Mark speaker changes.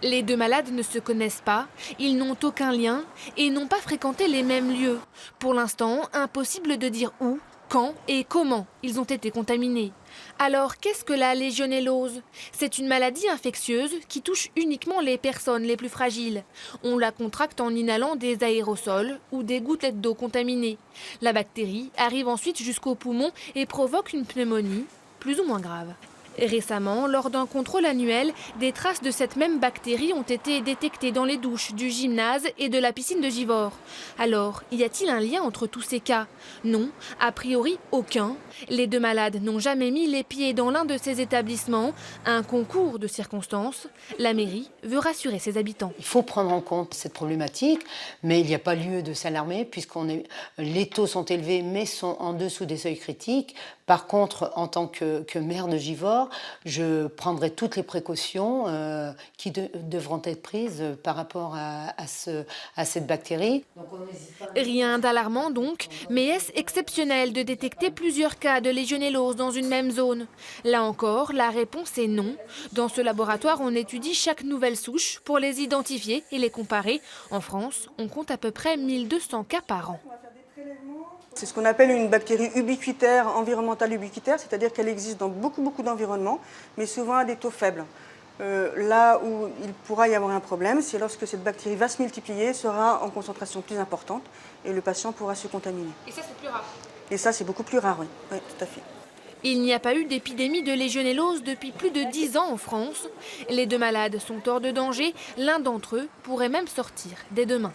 Speaker 1: Les deux malades ne se connaissent pas, ils n'ont aucun lien et n'ont pas fréquenté les mêmes lieux. Pour l'instant, impossible de dire où, quand et comment ils ont été contaminés. Alors, qu'est-ce que la légionellose? C'est une maladie infectieuse qui touche uniquement les personnes les plus fragiles. On la contracte en inhalant des aérosols ou des gouttelettes d'eau contaminées. La bactérie arrive ensuite jusqu'aux poumons et provoque une pneumonie, plus ou moins grave. Récemment, lors d'un contrôle annuel, des traces de cette même bactérie ont été détectées dans les douches du gymnase et de la piscine de Givors. Alors, y a-t-il un lien entre tous ces cas? Non, a priori aucun. Les deux malades n'ont jamais mis les pieds dans l'un de ces établissements. Un concours de circonstances. La mairie veut rassurer ses habitants.
Speaker 2: Il faut prendre en compte cette problématique, mais il n'y a pas lieu de s'alarmer les taux sont élevés mais sont en dessous des seuils critiques. Par contre, en tant que maire de Givors, je prendrai toutes les précautions qui devront être prises par rapport à cette bactérie.
Speaker 1: Rien d'alarmant donc, mais est-ce exceptionnel de détecter plusieurs cas de légionellose dans une même zone? Là encore, la réponse est non. Dans ce laboratoire, on étudie chaque nouvelle souche pour les identifier et les comparer. En France, on compte à peu près 1200 cas par an.
Speaker 3: C'est ce qu'on appelle une bactérie ubiquitaire, environnementale ubiquitaire, c'est-à-dire qu'elle existe dans beaucoup d'environnements, mais souvent à des taux faibles. Là où il pourra y avoir un problème, c'est lorsque cette bactérie va se multiplier, sera en concentration plus importante et le patient pourra se contaminer.
Speaker 1: Et ça, c'est plus rare?
Speaker 3: Et ça, c'est beaucoup plus rare, oui. Oui, tout à fait.
Speaker 1: Il n'y a pas eu d'épidémie de légionellose depuis plus de 10 ans en France. Les deux malades sont hors de danger, l'un d'entre eux pourrait même sortir dès demain.